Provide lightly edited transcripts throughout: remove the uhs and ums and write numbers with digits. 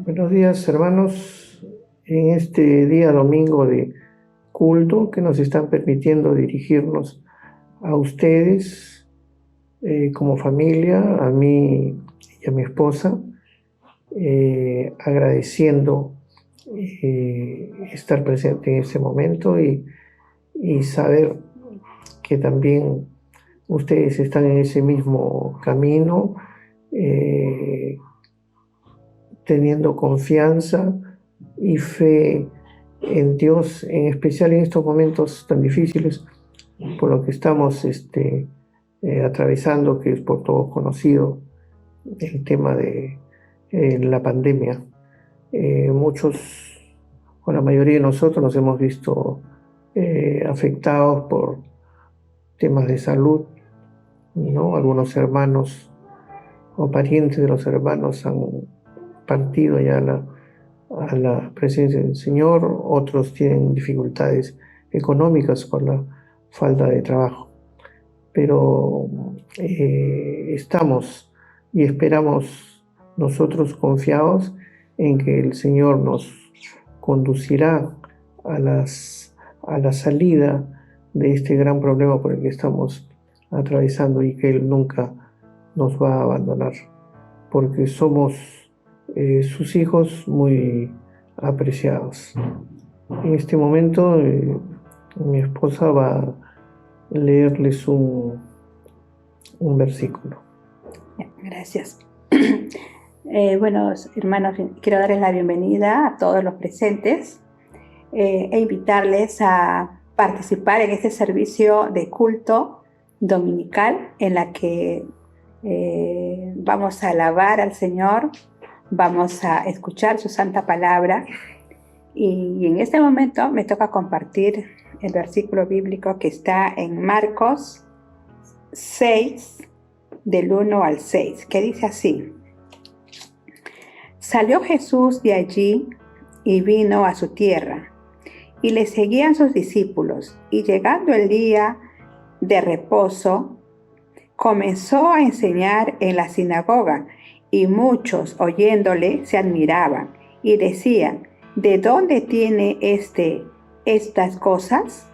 Buenos días, hermanos. En este día domingo de culto que nos están permitiendo dirigirnos a ustedes como familia, a mí y a mi esposa, agradeciendo estar presente en ese momento y saber que también ustedes están en ese mismo camino, eh, teniendo confianza y fe en Dios, en especial en estos momentos tan difíciles por lo que estamos atravesando, que es por todos conocido el tema de la pandemia. Muchos, o la mayoría de nosotros, nos hemos visto afectados por temas de salud, ¿no? Algunos hermanos o parientes de los hermanos han partido ya a la presencia del Señor, otros tienen dificultades económicas por la falta de trabajo, pero estamos y esperamos nosotros confiados en que el Señor nos conducirá a la salida de este gran problema por el que estamos atravesando y que Él nunca nos va a abandonar, porque somos sus hijos muy apreciados. En este momento mi esposa va a leerles un versículo. Gracias. Bueno, hermanos, quiero darles la bienvenida a todos los presentes e invitarles a participar en este servicio de culto dominical en la que vamos a alabar al Señor, vamos a escuchar su santa palabra y en este momento me toca compartir el versículo bíblico que está en Marcos 6, del 1 al 6, que dice así: Salió Jesús de allí y vino a su tierra, y le seguían sus discípulos, y llegando el día de reposo, comenzó a enseñar en la sinagoga, y muchos oyéndole se admiraban, y decían: ¿de dónde tiene estas cosas?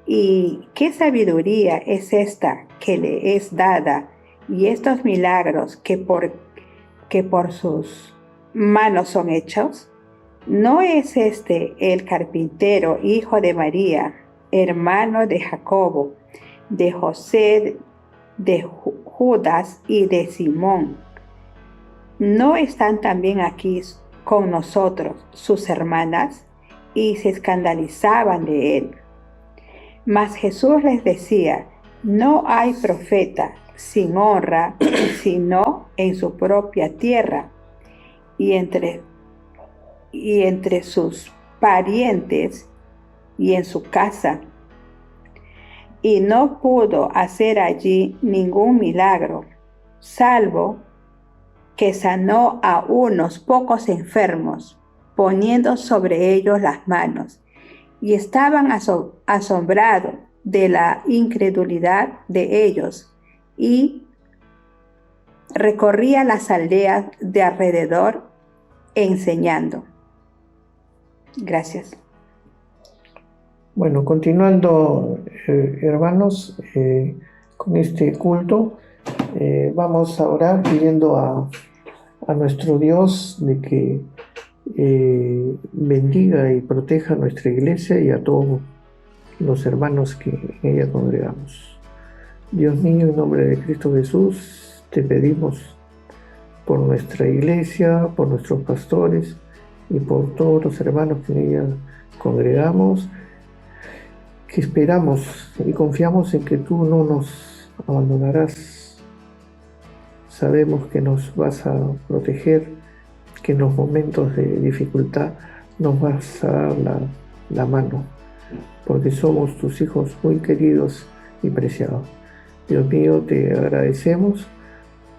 ¿Y qué sabiduría es esta que le es dada? Y estos milagros que por sus manos son hechos. ¿No es este el carpintero, hijo de María, hermano de Jacobo, de José, de Judas y de Simón? ¿No están también aquí con nosotros sus hermanas? Y se escandalizaban de él. Mas Jesús les decía: no hay profeta sin honra sino en su propia tierra y entre sus parientes y en su casa. Y no pudo hacer allí ningún milagro, salvo que sanó a unos pocos enfermos, poniendo sobre ellos las manos. Y estaban asombrados de la incredulidad de ellos, y recorría las aldeas de alrededor enseñando. Gracias. Bueno, continuando, hermanos, con este culto, vamos a orar pidiendo a nuestro Dios de que bendiga y proteja a nuestra iglesia y a todos los hermanos que en ella congregamos. Dios mío, en nombre de Cristo Jesús, te pedimos por nuestra iglesia, por nuestros pastores y por todos los hermanos que en ella congregamos, que esperamos y confiamos en que tú no nos abandonarás. Sabemos que nos vas a proteger, que en los momentos de dificultad nos vas a dar la mano, porque somos tus hijos muy queridos y preciados. Dios mío, te agradecemos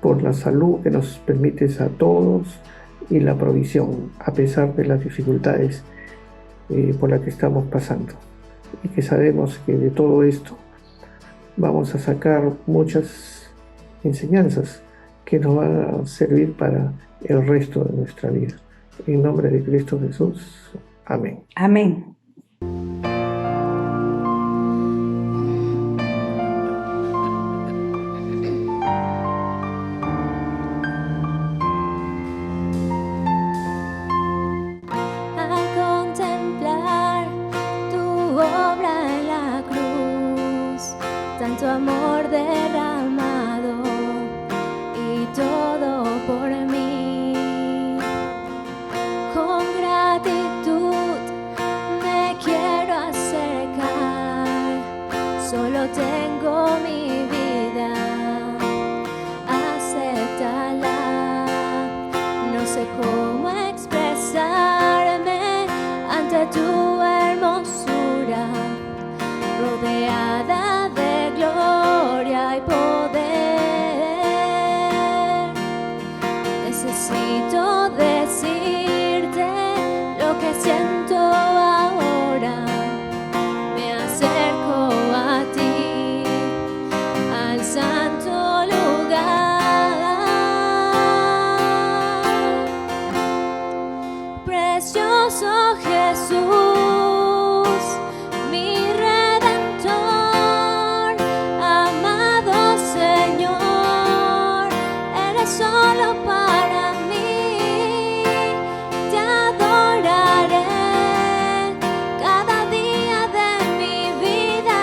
por la salud que nos permites a todos y la provisión, a pesar de las dificultades por las que estamos pasando. Y que sabemos que de todo esto vamos a sacar muchas enseñanzas que nos van a servir para el resto de nuestra vida. En nombre de Cristo Jesús. Amén. Amén. Al contemplar tu obra en la cruz, tanto amor derramado y todo por mí. Con gratitud me quiero acercar, solo tengo mi vida, acéptala. No sé cómo expresarme ante tu hermosura, rodeada de gloria y poder. Necesito decirte lo que siento ahora. Me acerco a ti, al santo lugar. Precioso Jesús, mi Redentor, amado Señor, eres solo para mí. Te adoraré cada día de mi vida.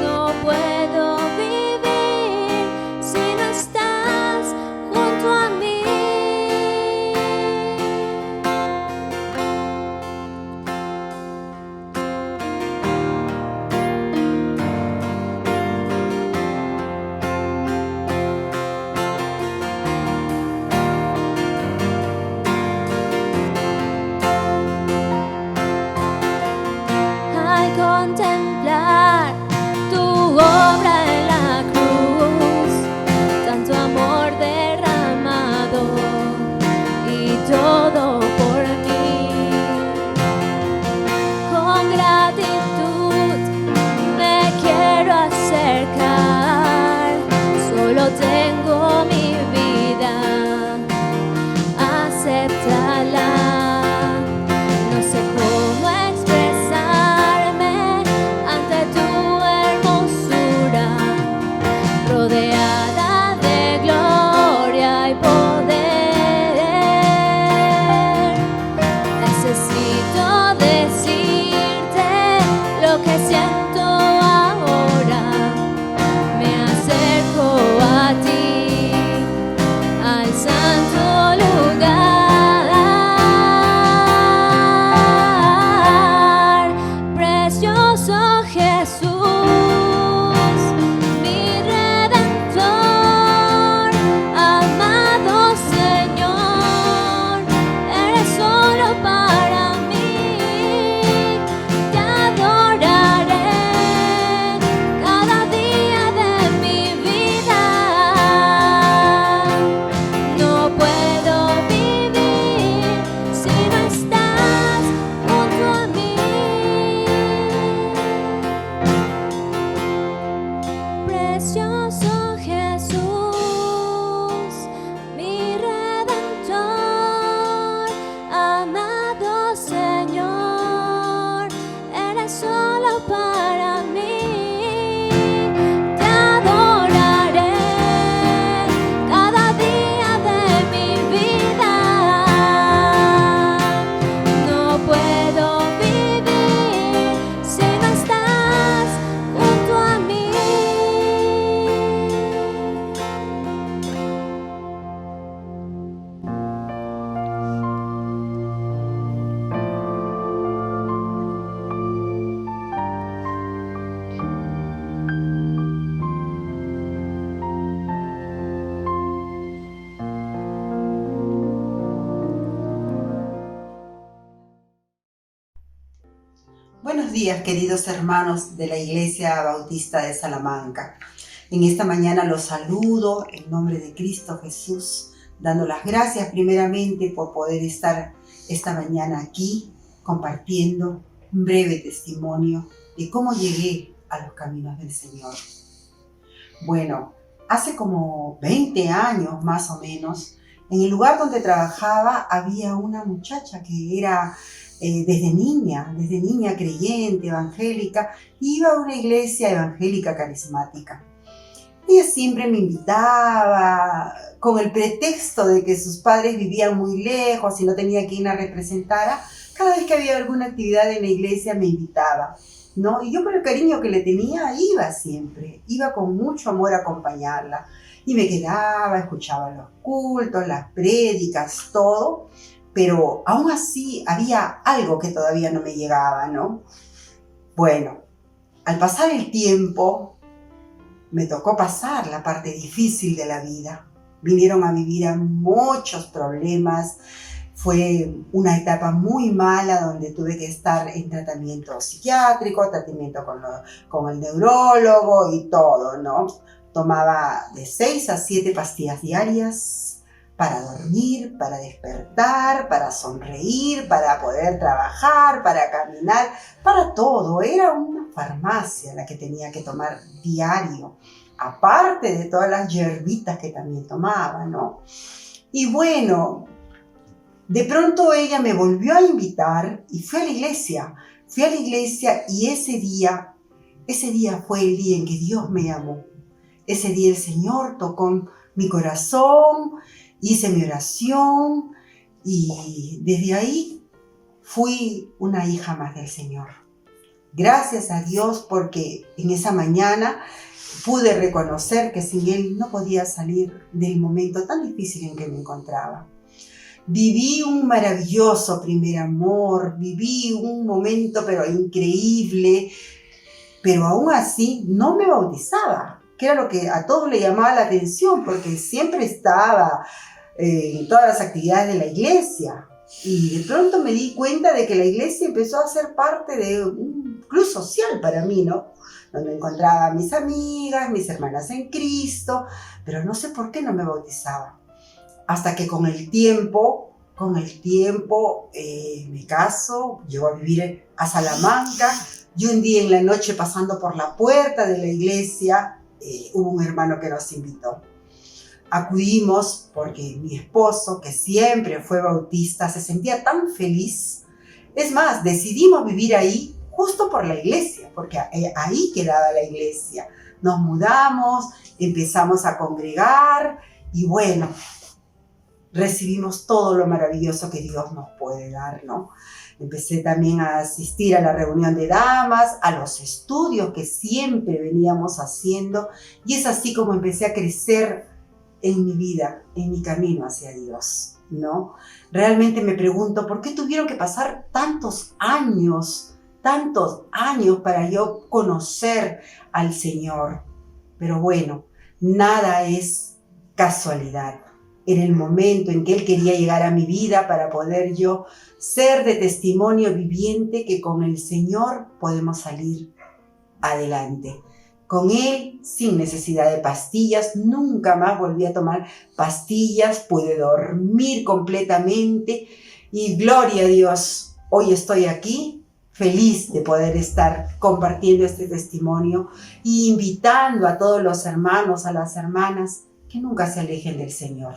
No puedo vivir si no estás junto a mí. Al contemplar tu obra en la cruz, tanto amor derramado y todo por mí. Con gratitud me quiero acercar, solo tengo mi vida, acéptala. No sé cómo expresarme ante tu hermosura, rodeada de gloria y poder. Necesito decirte lo que siento ahora. Me acerco a ti, al santo lugar. Precioso Jesús, mi Redentor, amado Señor, eres solo para mí. Te adoraré cada día de mi vida. No puedo vivir si no estás junto a mí. Precioso Jesús, mi Redentor, amado Señor, eres solo para mí. Te adoraré cada día de mi vida. No puedo vivir si no estás junto a mí. Buenos días, queridos hermanos de la Iglesia Bautista de Salamanca. En esta mañana los saludo en nombre de Cristo Jesús, dando las gracias primeramente por poder estar esta mañana aquí compartiendo un breve testimonio de cómo llegué a los caminos del Señor. Bueno, hace como 20 años más o menos En el lugar donde trabajaba había una muchacha que era desde niña creyente, evangélica, iba a una iglesia evangélica carismática. Ella siempre me invitaba con el pretexto de que sus padres vivían muy lejos y no tenía quien la representara. Cada vez que había alguna actividad en la iglesia me invitaba, ¿no? Y yo por el cariño que le tenía iba siempre, iba con mucho amor a acompañarla. Y me quedaba, escuchaba los cultos, las prédicas, todo, pero aún así había algo que todavía no me llegaba, ¿no? Bueno, al pasar el tiempo, me tocó pasar la parte difícil de la vida. Vinieron a mi vida muchos problemas. Fue una etapa muy mala donde tuve que estar en tratamiento psiquiátrico, tratamiento con el neurólogo y todo, ¿no? Tomaba de 6 a 7 pastillas diarias para dormir, para despertar, para sonreír, para poder trabajar, para caminar, para todo. Era una farmacia la que tenía que tomar diario, aparte de todas las hierbitas que también tomaba, ¿no? Y bueno, de pronto ella me volvió a invitar y fui a la iglesia. Fui a la iglesia y ese día fue el día en que Dios me llamó. Ese día el Señor tocó mi corazón, hice mi oración y desde ahí fui una hija más del Señor. Gracias a Dios porque en esa mañana pude reconocer que sin Él no podía salir del momento tan difícil en que me encontraba. Viví un maravilloso primer amor, viví un momento pero increíble, pero aún así no me bautizaba, que era lo que a todos le llamaba la atención, porque siempre estaba en todas las actividades de la iglesia. Y de pronto me di cuenta de que la iglesia empezó a ser parte de un club social para mí, ¿no? Donde encontraba a mis amigas, mis hermanas en Cristo, pero no sé por qué no me bautizaba. Hasta que con el tiempo me caso, llego a vivir a Salamanca, y un día en la noche pasando por la puerta de la iglesia, hubo un hermano que nos invitó. Acudimos porque mi esposo, que siempre fue bautista, se sentía tan feliz. Es más, decidimos vivir ahí justo por la iglesia, porque ahí quedaba la iglesia. Nos mudamos, empezamos a congregar y bueno, recibimos todo lo maravilloso que Dios nos puede dar, ¿no? Empecé también a asistir a la reunión de damas, a los estudios que siempre veníamos haciendo, y es así como empecé a crecer en mi vida, en mi camino hacia Dios, ¿no? Realmente me pregunto, ¿por qué tuvieron que pasar tantos años para yo conocer al Señor? Pero bueno, nada es casualidad. En el momento en que Él quería llegar a mi vida para poder yo ser de testimonio viviente que con el Señor podemos salir adelante. Con Él, sin necesidad de pastillas, nunca más volví a tomar pastillas, pude dormir completamente y gloria a Dios, hoy estoy aquí feliz de poder estar compartiendo este testimonio y invitando a todos los hermanos, a las hermanas, que nunca se alejen del Señor.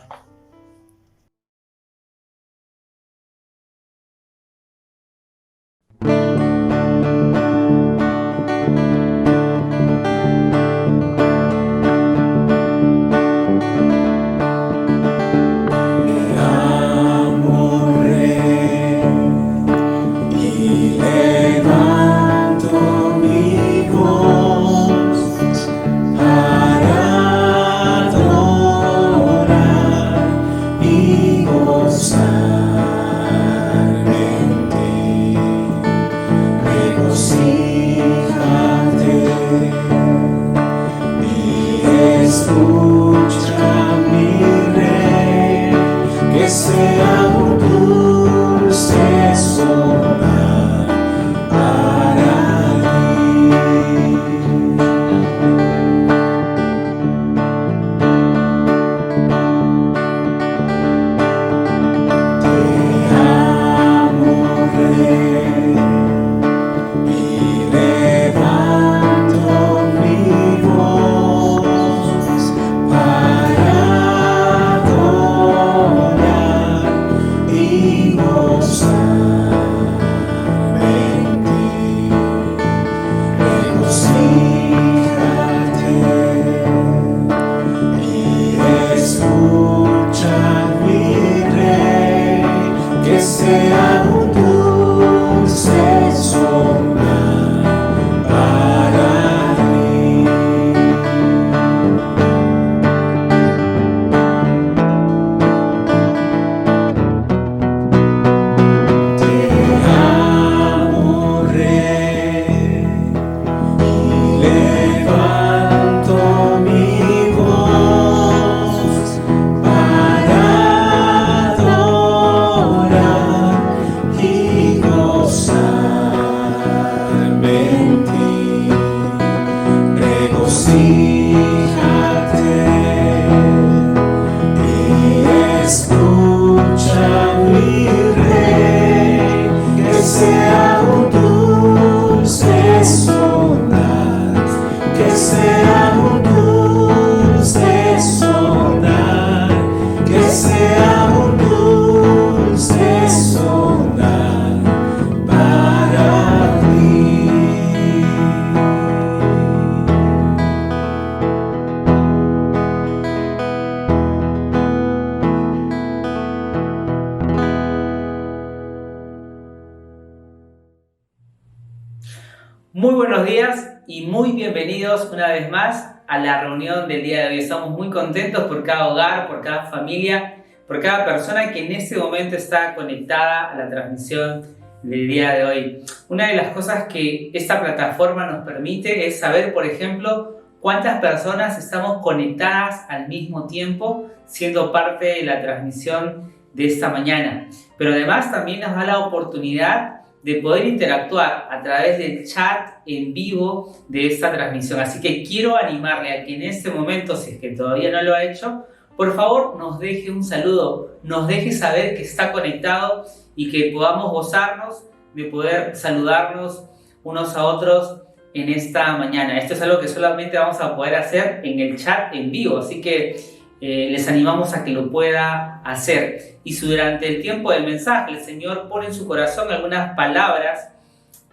Muy buenos días y muy bienvenidos una vez más a la reunión del día de hoy. Estamos muy contentos por cada hogar, por cada familia, por cada persona que en este momento está conectada a la transmisión del día de hoy. Una de las cosas que esta plataforma nos permite es saber, por ejemplo, cuántas personas estamos conectadas al mismo tiempo siendo parte de la transmisión de esta mañana. Pero además también nos da la oportunidad de poder interactuar a través del chat en vivo de esta transmisión. Así que quiero animarle a que en este momento, si es que todavía no lo ha hecho, por favor nos deje un saludo, nos deje saber que está conectado y que podamos gozarnos de poder saludarnos unos a otros en esta mañana. Esto es algo que solamente vamos a poder hacer en el chat en vivo, así que les animamos a que lo pueda hacer. Y si durante el tiempo del mensaje el Señor pone en su corazón algunas palabras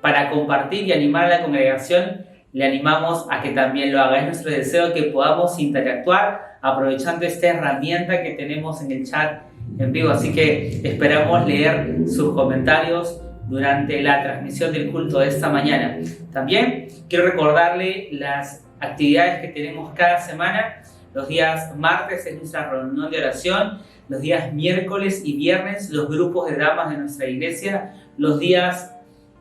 para compartir y animar a la congregación, le animamos a que también lo haga. Es nuestro deseo que podamos interactuar aprovechando esta herramienta que tenemos en el chat en vivo. Así que esperamos leer sus comentarios durante la transmisión del culto de esta mañana. También quiero recordarle las actividades que tenemos cada semana. Los días martes es nuestra reunión de oración, los días miércoles y viernes los grupos de damas de nuestra iglesia, los días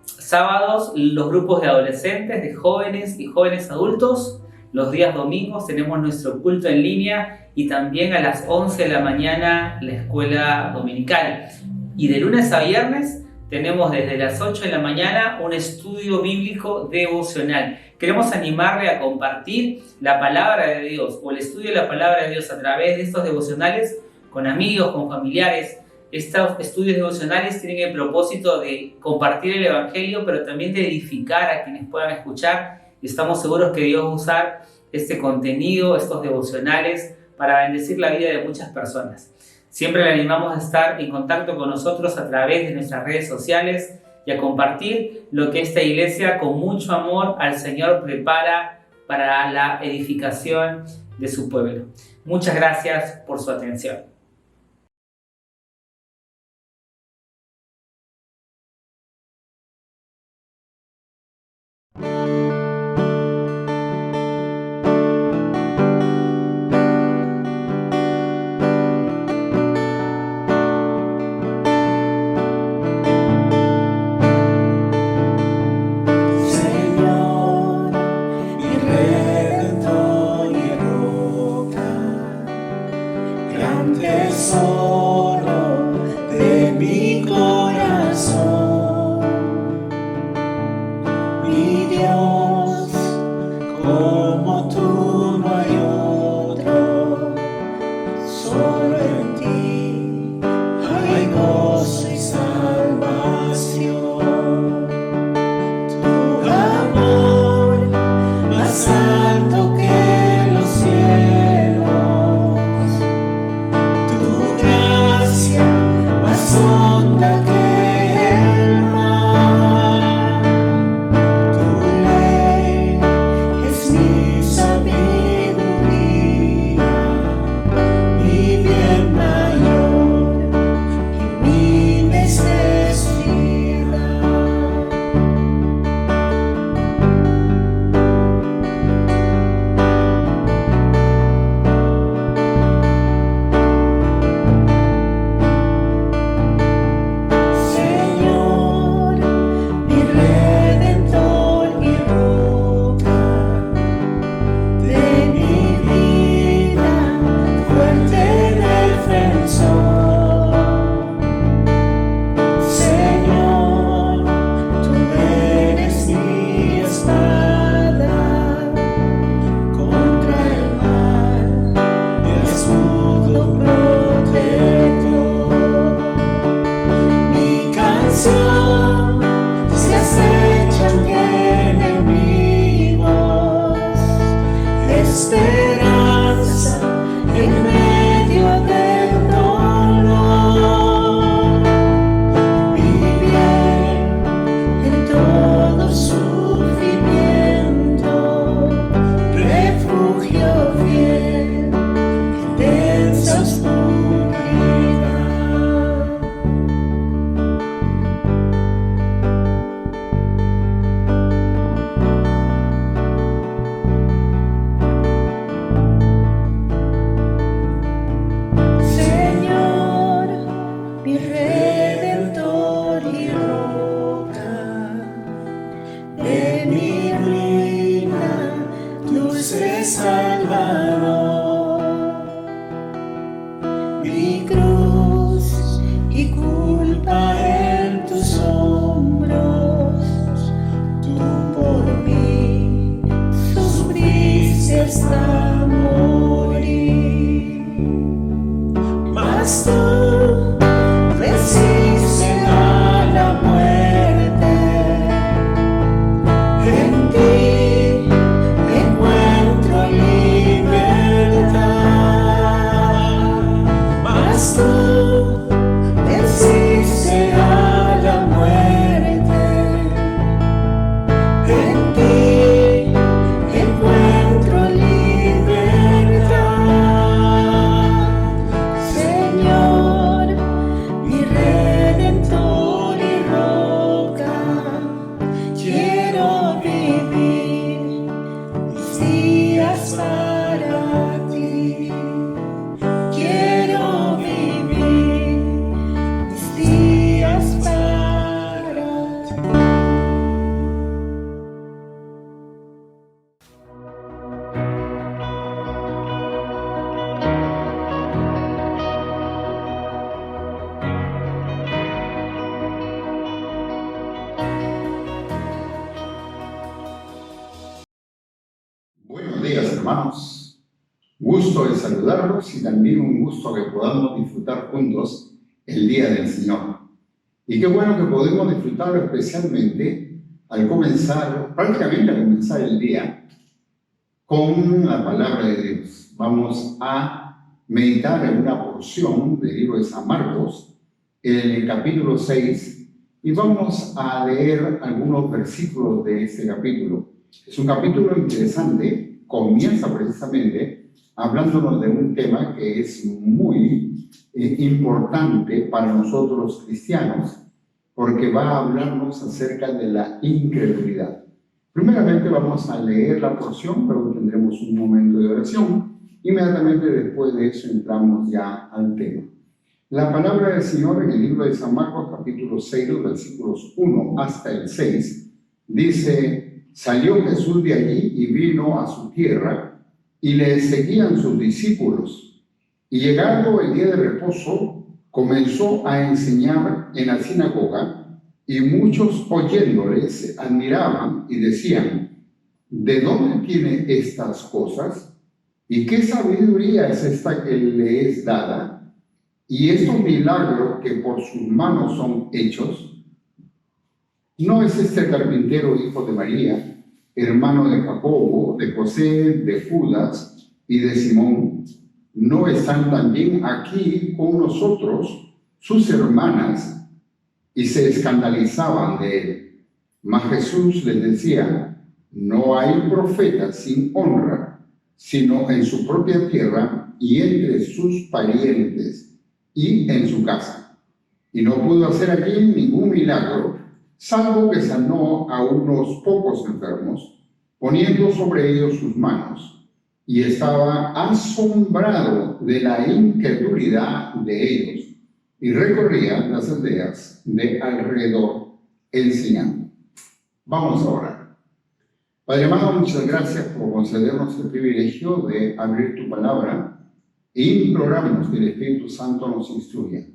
sábados los grupos de adolescentes, de jóvenes y jóvenes adultos, los días domingos tenemos nuestro culto en línea y también a las 11 de la mañana la escuela dominical. Y de lunes a viernes tenemos desde las 8 de la mañana un estudio bíblico devocional. Queremos animarle a compartir la palabra de Dios o el estudio de la palabra de Dios a través de estos devocionales con amigos, con familiares. Estos estudios devocionales tienen el propósito de compartir el Evangelio, pero también de edificar a quienes puedan escuchar. Y estamos seguros que Dios va a usar este contenido, estos devocionales, para bendecir la vida de muchas personas. Siempre le animamos a estar en contacto con nosotros a través de nuestras redes sociales y a compartir lo que esta iglesia con mucho amor al Señor prepara para la edificación de su pueblo. Muchas gracias por su atención. Grande Buenos días, hermanos. Gusto de saludarlos y también un gusto que podamos disfrutar juntos el Día del Señor. Y qué bueno que podemos disfrutarlo especialmente prácticamente al comenzar el día, con la palabra de Dios. Vamos a meditar en una porción del libro de San Marcos, en el capítulo 6, y vamos a leer algunos versículos de este capítulo. Es un capítulo interesante, comienza precisamente hablándonos de un tema que es muy importante para nosotros los cristianos, porque va a hablarnos acerca de la incredulidad. Primeramente vamos a leer la porción, pero tendremos un momento de oración. Inmediatamente después de eso entramos ya al tema. La palabra del Señor en el libro de San Marcos, capítulo 6, los versículos 1 hasta el 6, dice: salió Jesús de allí y vino a su tierra, y le seguían sus discípulos. Y llegado el día de reposo, comenzó a enseñar en la sinagoga, y muchos oyéndole se admiraban y decían: ¿de dónde tiene estas cosas? ¿Y qué sabiduría es esta que le es dada? Y estos milagros que por sus manos son hechos. ¿No es este carpintero hijo de María, hermano de Jacobo, de José, de Judas y de Simón? ¿No están también aquí con nosotros sus hermanas? Y se escandalizaban de él. Mas Jesús les decía: no hay profeta sin honra, sino en su propia tierra y entre sus parientes y en su casa. Y no pudo hacer allí ningún milagro, salvo que sanó a unos pocos enfermos, poniendo sobre ellos sus manos, y estaba asombrado de la incredulidad de ellos, y recorría las aldeas de alrededor enseñando. Vamos a orar. Padre amado, muchas gracias por concedernos el privilegio de abrir tu palabra, e imploramos que el Espíritu Santo nos instruya,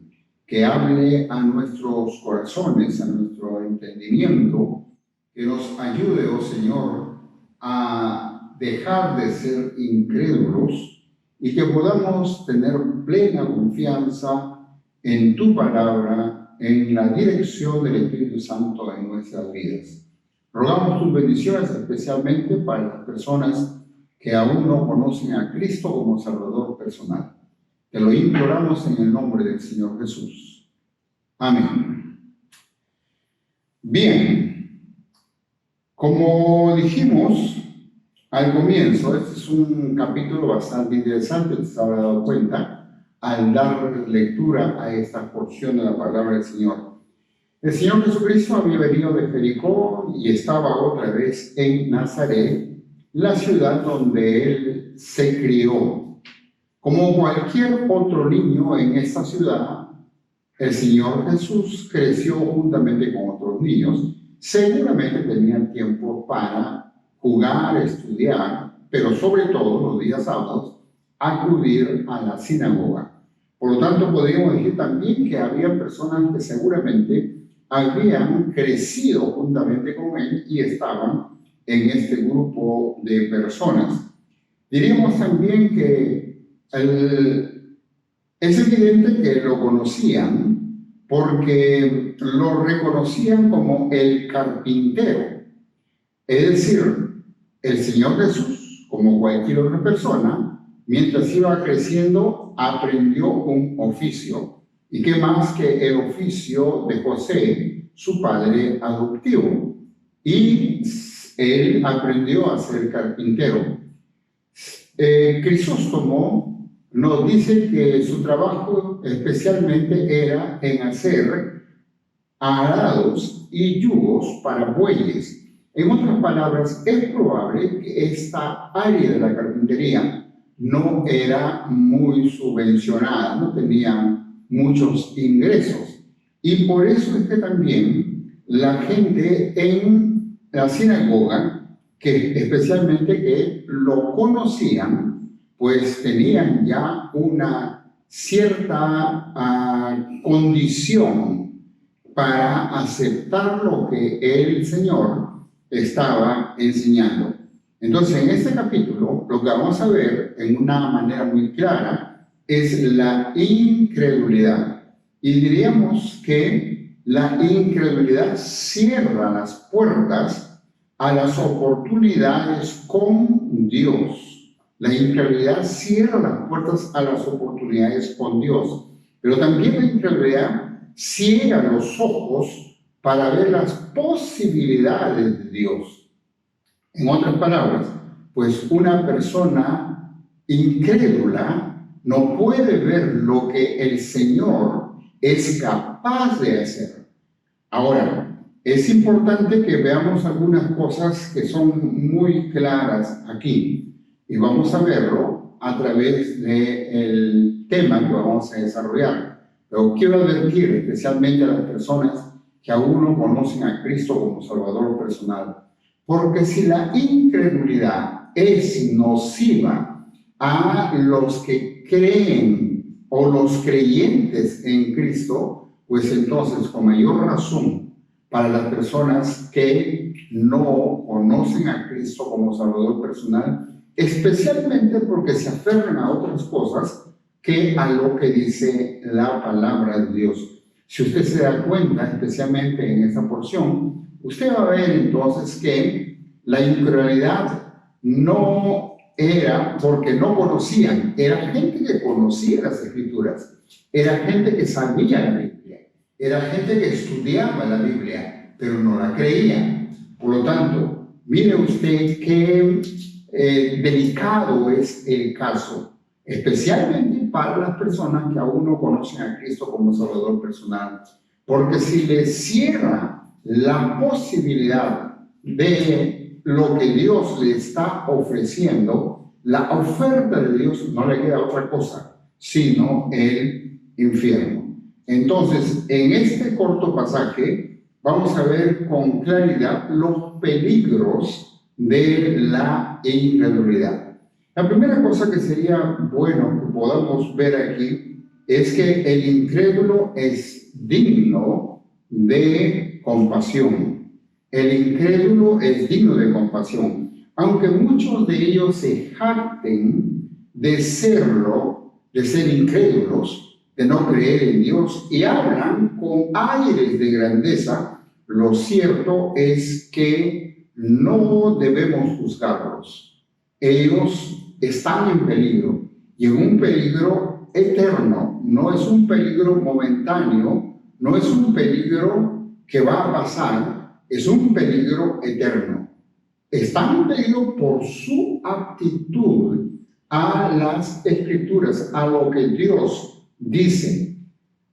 que hable a nuestros corazones, a nuestro entendimiento, que nos ayude, oh Señor, a dejar de ser incrédulos y que podamos tener plena confianza en tu palabra, en la dirección del Espíritu Santo en nuestras vidas. Rogamos tus bendiciones especialmente para las personas que aún no conocen a Cristo como Salvador personal. Te lo imploramos en el nombre del Señor Jesús. Amén. Bien, como dijimos al comienzo, este es un capítulo bastante interesante, se habrá dado cuenta al dar lectura a esta porción de la palabra del Señor. El Señor Jesucristo había venido de Jericó y estaba otra vez en Nazaret, la ciudad donde Él se crió. Como cualquier otro niño en esta ciudad, el Señor Jesús creció juntamente con otros niños. Seguramente tenían tiempo para jugar, estudiar, pero sobre todo los días sábados, acudir a la sinagoga. Por lo tanto, podríamos decir también que había personas que seguramente habían crecido juntamente con él y estaban en este grupo de personas. Diríamos también que es evidente que lo conocían porque lo reconocían como el carpintero. Es decir, el Señor Jesús, como cualquier otra persona, mientras iba creciendo, aprendió un oficio. ¿Y qué más que el oficio de José, su padre adoptivo? Y él aprendió a ser carpintero. Crisóstomo nos dice que su trabajo especialmente era en hacer arados y yugos para bueyes. En otras palabras, es probable que esta área de la carpintería no era muy subvencionada, no tenía muchos ingresos. Y por eso es que también la gente en la sinagoga, que especialmente que lo conocían, pues tenían ya una cierta condición para aceptar lo que el Señor estaba enseñando. Entonces, en este capítulo, lo que vamos a ver en una manera muy clara es la incredulidad. Y diríamos que la incredulidad cierra las puertas a las oportunidades con Dios. La incredulidad cierra las puertas a las oportunidades con Dios. Pero también la incredulidad ciega los ojos para ver las posibilidades de Dios. En otras palabras, pues una persona incrédula no puede ver lo que el Señor es capaz de hacer. Ahora, es importante que veamos algunas cosas que son muy claras aquí y vamos a verlo a través del tema que vamos a desarrollar. Pero quiero advertir especialmente a las personas que aún no conocen a Cristo como Salvador personal, porque si la incredulidad es nociva a los que creen o los creyentes en Cristo, pues entonces con mayor razón para las personas que no conocen a Cristo como Salvador personal, especialmente porque se aferran a otras cosas que a lo que dice la palabra de Dios. Si usted se da cuenta, especialmente en esta porción, usted va a ver entonces que la incredulidad no era porque no conocían, era gente que conocía las Escrituras, era gente que sabía la Biblia, era gente que estudiaba la Biblia, pero no la creía. Por lo tanto, mire usted qué delicado es el caso, especialmente para las personas que aún no conocen a Cristo como Salvador personal, porque si les cierra la posibilidad de lo que Dios le está ofreciendo, la oferta de Dios no le queda otra cosa, sino el infierno. Entonces, en este corto pasaje, vamos a ver con claridad los peligros de la incredulidad. La primera cosa que sería bueno que podamos ver aquí es que el incrédulo es digno de compasión. El incrédulo es digno de compasión, aunque muchos de ellos se jacten de serlo, de ser incrédulos, de no creer en Dios y hablan con aires de grandeza. Lo cierto es que no debemos juzgarlos. Ellos están en peligro y en un peligro eterno. No es un peligro momentáneo, no es un peligro que va a pasar, es un peligro eterno. Están en peligro por su actitud a las Escrituras, a lo que Dios dice.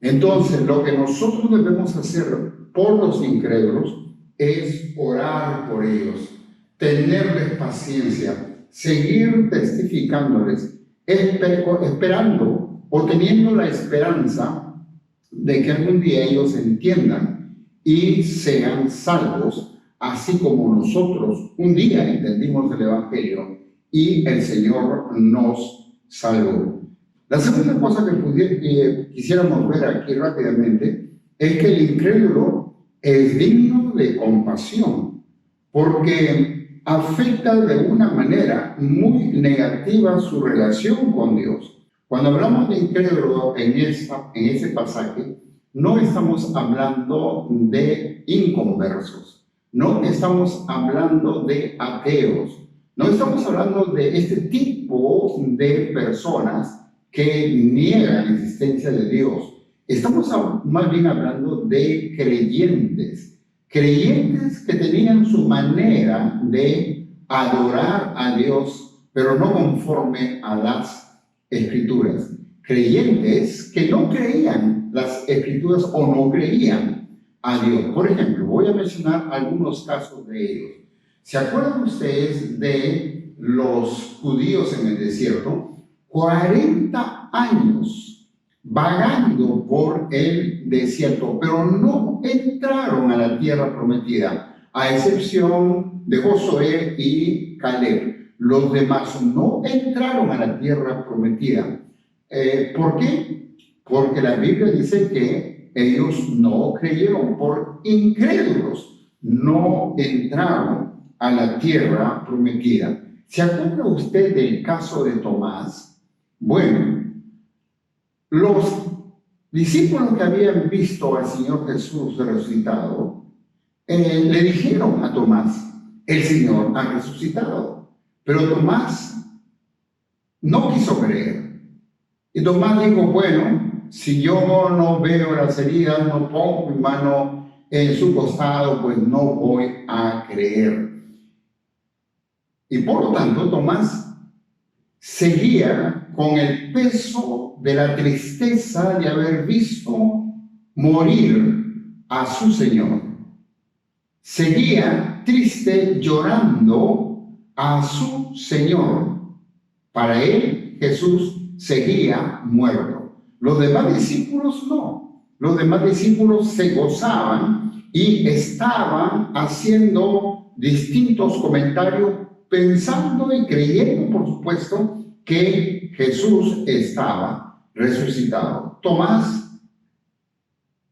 Entonces, lo que nosotros debemos hacer por los incrédulos es orar por ellos, tenerles paciencia, seguir testificándoles, esperando o teniendo la esperanza de que algún día ellos entiendan y sean salvos, así como nosotros un día entendimos el Evangelio y el Señor nos salvó. La segunda cosa que quisiéramos ver aquí rápidamente es que el incrédulo es digno de compasión, porque afecta de una manera muy negativa su relación con Dios. Cuando hablamos de incrédulo en ese pasaje, no estamos hablando de inconversos, no estamos hablando de ateos, no estamos hablando de este tipo de personas que niegan la existencia de Dios. Estamos más bien hablando de creyentes que tenían su manera de adorar a Dios, pero no conforme a las Escrituras. Creyentes que no creían las Escrituras o no creían a Dios. Por ejemplo, voy a mencionar algunos casos de ellos. ¿Se acuerdan ustedes de los judíos en el desierto? 40 años vagando por el desierto, pero no entraron a la tierra prometida, a excepción de Josué y Caleb. Los demás no entraron a la tierra prometida. ¿Por qué? Porque la Biblia dice que ellos no creyeron, por incrédulos, no entraron a la tierra prometida. ¿Se acuerda usted del caso de Tomás? Bueno, los discípulos que habían visto al Señor Jesús resucitado, le dijeron a Tomás, el Señor ha resucitado. Pero Tomás no quiso creer. Y Tomás dijo, bueno, si yo no veo las heridas, no pongo mi mano en su costado, pues no voy a creer. Y por lo tanto, Tomás seguía con el peso de la tristeza de haber visto morir a su Señor. Seguía triste, llorando a su Señor. Para él, Jesús seguía muerto. Los demás discípulos no. Los demás discípulos se gozaban y estaban haciendo distintos comentarios, pensando y creyendo, por supuesto, que Jesús estaba resucitado. Tomás,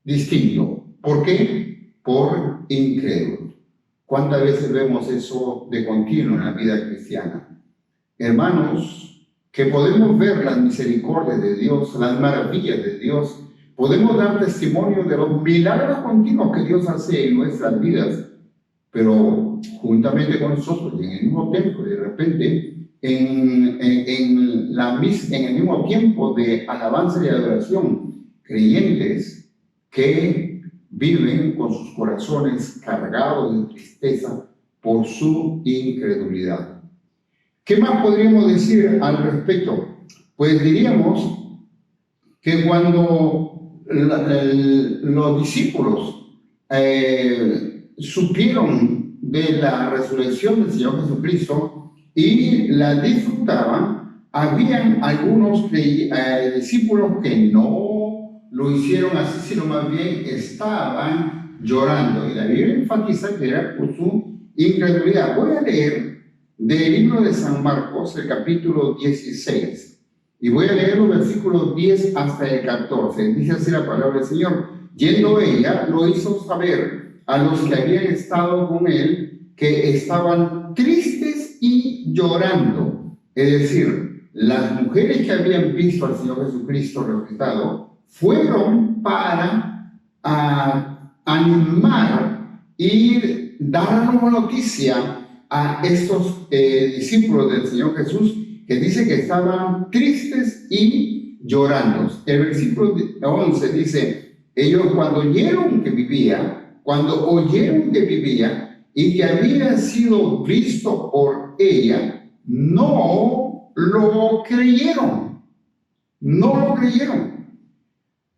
distinto. ¿Por qué? Por incrédulo. ¿Cuántas veces vemos eso de continuo en la vida cristiana? Hermanos, que podemos ver las misericordias de Dios, las maravillas de Dios, podemos dar testimonio de los milagros continuos que Dios hace en nuestras vidas, pero juntamente con nosotros y en el mismo tiempo, de repente, en el mismo tiempo de alabanza y adoración, creyentes que viven con sus corazones cargados de tristeza por su incredulidad. ¿Qué más podríamos decir al respecto? Pues diríamos que cuando los discípulos supieron de la resurrección del Señor Jesucristo y la disfrutaban, habían algunos discípulos que no lo hicieron así, sino más bien estaban llorando. Y la Biblia enfatiza que era por su incredulidad. Voy a leer del libro de San Marcos, el capítulo 16, y voy a leer los versículos 10 hasta el 14. Dice así la palabra del Señor. Yendo ella, lo hizo saber a los que habían estado con él que estaban tristes y llorando. Es decir, las mujeres que habían visto al Señor Jesucristo resucitado fueron para animar y dar una noticia a estos discípulos del Señor Jesús, que dice que estaban tristes y llorando. El versículo 11 dice, ellos cuando oyeron que vivía y que había sido visto por ella, no lo creyeron.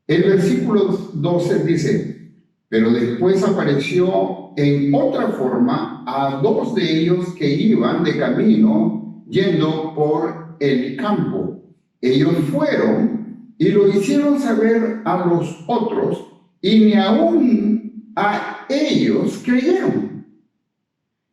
El versículo 12 dice, pero después apareció en otra forma a dos de ellos que iban de camino yendo por el campo. Ellos fueron y lo hicieron saber a los otros y ni aún a ellos creyeron.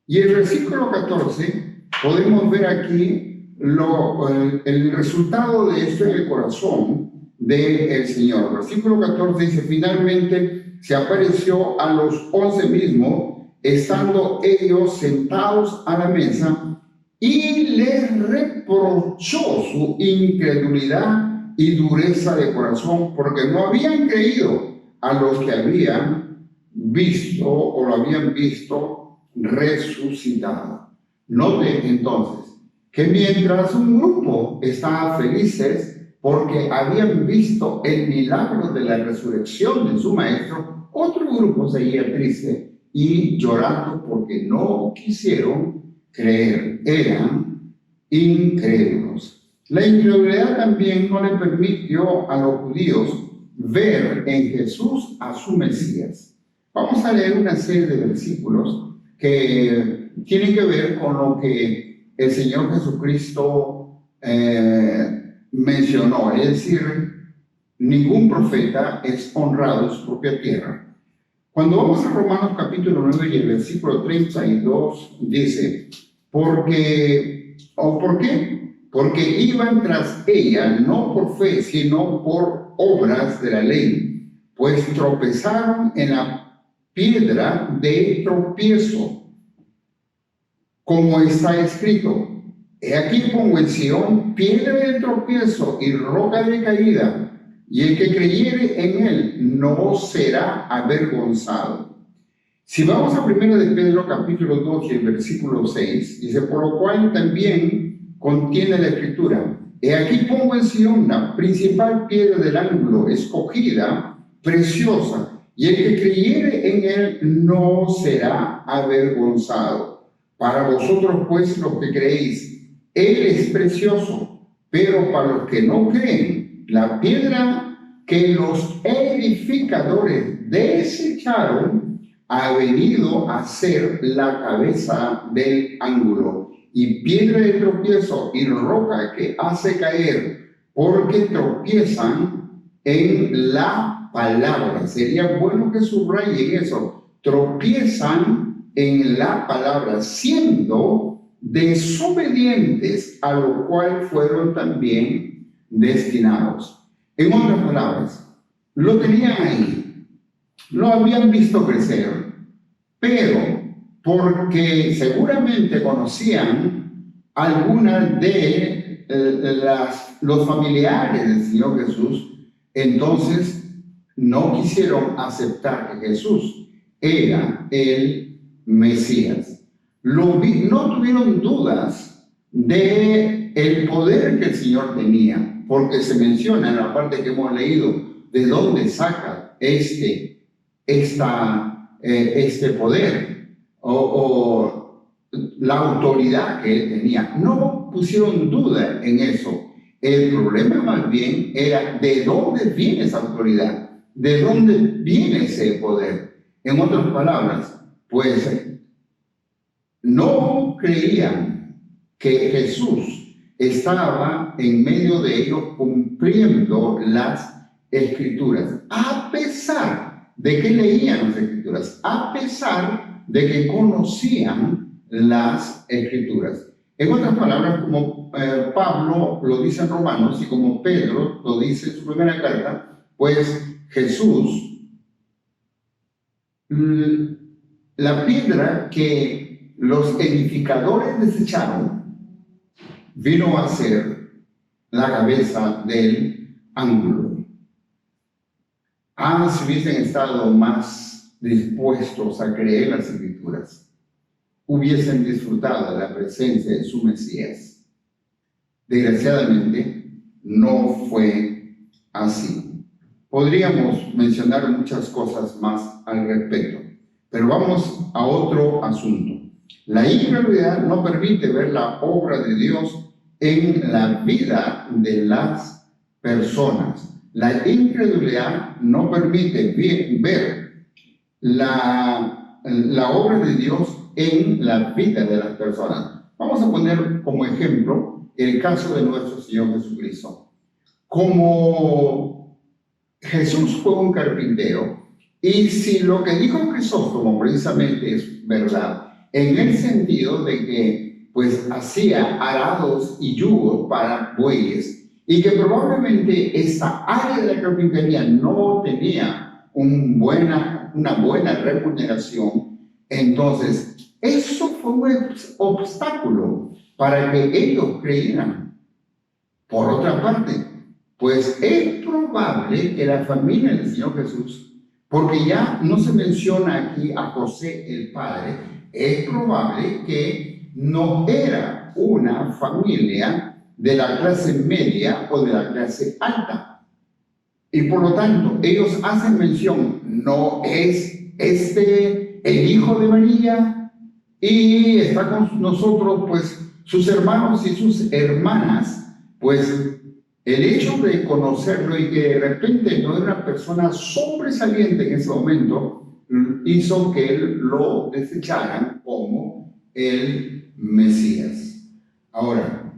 Y el versículo 14 podemos ver aquí el resultado de esto en el corazón del Señor. El versículo 14 dice, finalmente se apareció a los 11 mismos, estando ellos sentados a la mesa, y les reprochó su incredulidad y dureza de corazón, porque no habían creído a los que habían visto o lo habían visto resucitado. Note entonces que mientras un grupo estaba felices porque habían visto el milagro de la resurrección de su maestro, otro grupo seguía triste y llorando porque no quisieron creer, eran incrédulos. La incredulidad también no le permitió a los judíos ver en Jesús a su Mesías. Vamos a leer una serie de versículos que tienen que ver con lo que el Señor Jesucristo mencionó, es decir, ningún profeta es honrado en su propia tierra. Cuando vamos a Romanos capítulo 9 y el versículo 32 dice, ¿por qué? Porque iban tras ella no por fe, sino por obras de la ley, pues tropezaron en la piedra de tropiezo, como está escrito, he aquí pongo en Sión piedra de tropiezo y roca de caída, y el que creyere en él no será avergonzado. Si vamos a 1 de Pedro capítulo 2 y el versículo 6, dice, por lo cual también contiene la escritura, he aquí pongo en Sión la principal piedra del ángulo, escogida, preciosa, y el que creyere en él no será avergonzado. Para vosotros pues los que creéis, él es precioso, pero para los que no creen, la piedra que los edificadores desecharon ha venido a ser la cabeza del ángulo, y piedra de tropiezo y roca que hace caer, porque tropiezan en la palabra. Sería bueno que subrayen eso. Tropiezan en la palabra, siendo desobedientes, a lo cual fueron también destinados. En otras palabras, lo tenían ahí, lo habían visto crecer, pero porque seguramente conocían algunas de los familiares del Señor Jesús, entonces no quisieron aceptar que Jesús era el Mesías. No tuvieron dudas de el poder que el Señor tenía, porque se menciona en la parte que hemos leído de dónde saca este poder o la autoridad que él tenía. No pusieron duda en eso. El problema más bien era de dónde viene esa autoridad, de dónde viene ese poder. En otras palabras, pues no creían que Jesús estaba en medio de ellos cumpliendo las escrituras, a pesar de que leían las escrituras, a pesar de que conocían las escrituras. En otras palabras, como Pablo lo dice en Romanos y como Pedro lo dice en su primera carta, pues Jesús, la piedra que los edificadores desecharon, vino a ser la cabeza del ángulo. Si hubiesen estado más dispuestos a creer las escrituras, hubiesen disfrutado de la presencia de su Mesías. Desgraciadamente, no fue así. Podríamos mencionar muchas cosas más al respecto, pero vamos a otro asunto. La incredulidad no permite ver la obra de Dios en la vida de las personas. La incredulidad no permite ver la obra de Dios en la vida de las personas. Vamos a poner como ejemplo el caso de nuestro Señor Jesucristo. Como Jesús fue un carpintero, y si lo que dijo Crisóstomo precisamente es verdad, en el sentido de que pues hacía arados y yugos para bueyes, y que probablemente esta área de la carpintería no tenía una buena remuneración, entonces eso fue un obstáculo para que ellos creyeran. Por otra parte, pues es probable que la familia del Señor Jesús, porque ya no se menciona aquí a José el padre, es probable que no era una familia de la clase media o de la clase alta. Y por lo tanto, ellos hacen mención, no es el hijo de María, y está con nosotros, pues, sus hermanos y sus hermanas. Pues, el hecho de conocerlo y que de repente no era una persona sobresaliente en ese momento, hizo que él lo desecharan como el Mesías. Ahora,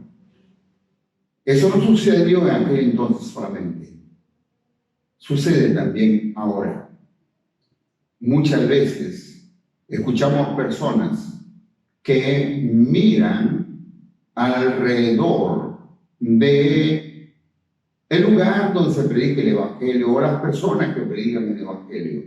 eso no sucedió en aquel entonces solamente. sucede también ahora. Muchas veces escuchamos personas que miran alrededor de el lugar donde se predica el Evangelio o las personas que predican el Evangelio.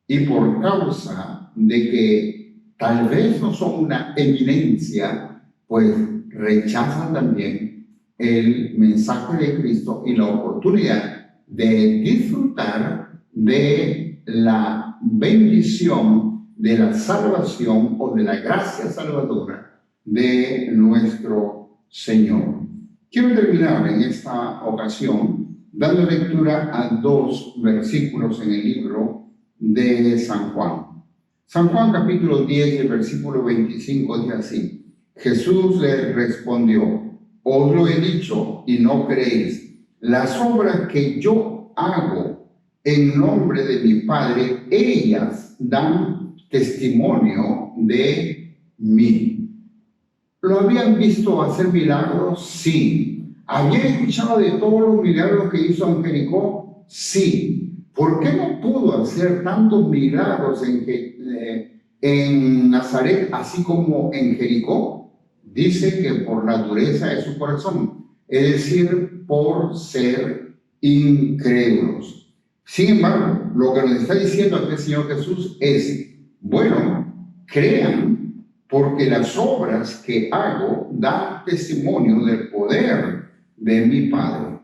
Y por causa de que tal vez no son una eminencia, pues rechazan también el mensaje de Cristo y la oportunidad de disfrutar de la bendición, de la salvación o de la gracia salvadora de nuestro Señor. Quiero terminar en esta ocasión dando lectura a 2 versículos en el libro de San Juan. San Juan capítulo 10 y el versículo 25 dice así: Jesús le respondió: os lo he dicho y no creéis. Las obras que yo hago en nombre de mi Padre, ellas dan testimonio de mí. ¿Lo habían visto hacer milagros? Sí. ¿Habían escuchado de todos los milagros que hizo en Jericó? Sí. ¿Por qué no pudo hacer tantos milagros en Nazaret así como en Jericó? Dice que por la dureza de su corazón, es decir, por ser incrédulos. Sin embargo, lo que nos está diciendo aquí el Señor Jesús es: bueno, crean, porque las obras que hago dan testimonio del poder de mi Padre.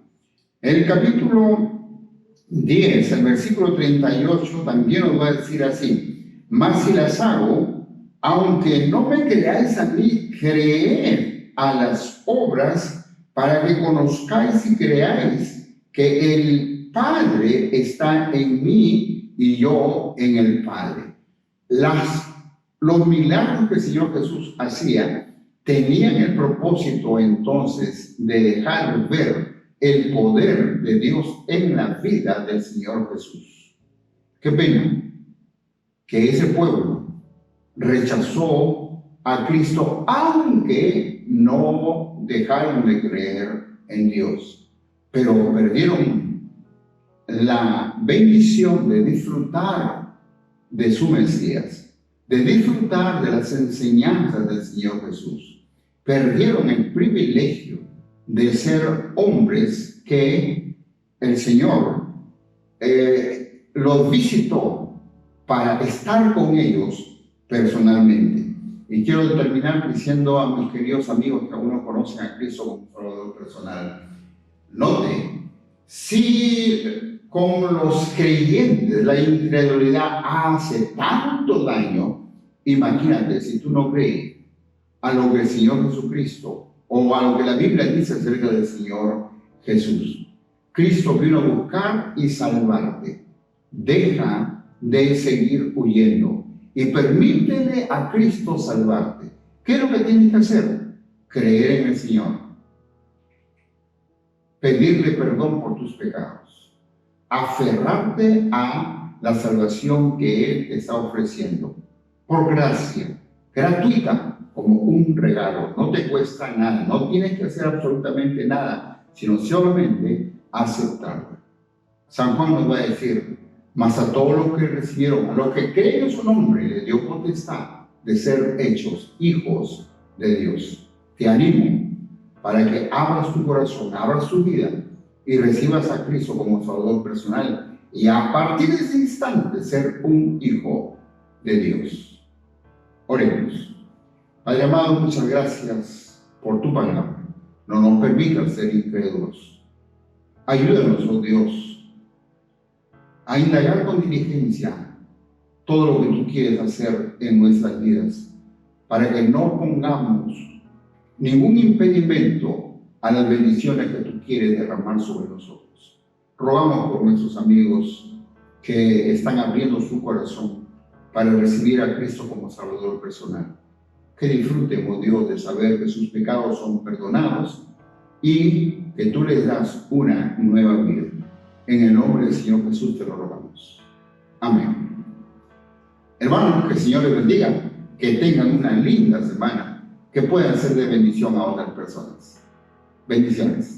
El capítulo 10, el versículo 38 también nos va a decir así: mas si las hago, aunque no me creáis a mí, creed a las obras, para que conozcáis y creáis que el Padre está en mí y yo en el Padre. Los milagros que el Señor Jesús hacía tenían el propósito entonces de dejar ver el poder de Dios en la vida del Señor Jesús. Qué pena que ese pueblo rechazó a Cristo, aunque no dejaron de creer en Dios, pero perdieron la bendición de disfrutar de su Mesías, de disfrutar de las enseñanzas del Señor Jesús. Perdieron el privilegio de ser hombres que el Señor los visitó para estar con ellos personalmente. Y quiero terminar diciendo a mis queridos amigos que aún no conocen a Cristo como Salvador personal: note, si con los creyentes la incredulidad hace tanto daño, imagínate si tú no crees a lo que el Señor Jesucristo o a lo que la Biblia dice acerca del Señor Jesús. Cristo vino a buscar y salvarte. Deja de seguir huyendo y permítele a Cristo salvarte. ¿Qué es lo que tienes que hacer? Creer en el Señor, pedirle perdón por tus pecados, aferrarte a la salvación que Él te está ofreciendo por gracia, gratuita, como un regalo. No te cuesta nada, no tienes que hacer absolutamente nada, sino solamente aceptarla. San Juan nos va a decir: mas a todos los que recibieron, a los que creen en su nombre, le dio potestad de ser hechos hijos de Dios. Te animo para que abras tu corazón, abras tu vida y recibas a Cristo como Salvador personal, y a partir de ese instante ser un hijo de Dios. Oremos. Padre amado, muchas gracias por tu palabra. No nos permitas ser incrédulos. Ayúdanos, oh Dios, a indagar con diligencia todo lo que tú quieres hacer en nuestras vidas, para que no pongamos ningún impedimento a las bendiciones que tú quieres derramar sobre nosotros. Rogamos por nuestros amigos que están abriendo su corazón para recibir a Cristo como Salvador personal. Que disfruten, oh Dios, de saber que sus pecados son perdonados y que tú les das una nueva vida. En el nombre del Señor Jesús te lo rogamos. Amén. Hermanos, que el Señor les bendiga, que tengan una linda semana, que puedan ser de bendición a otras personas. Bendiciones.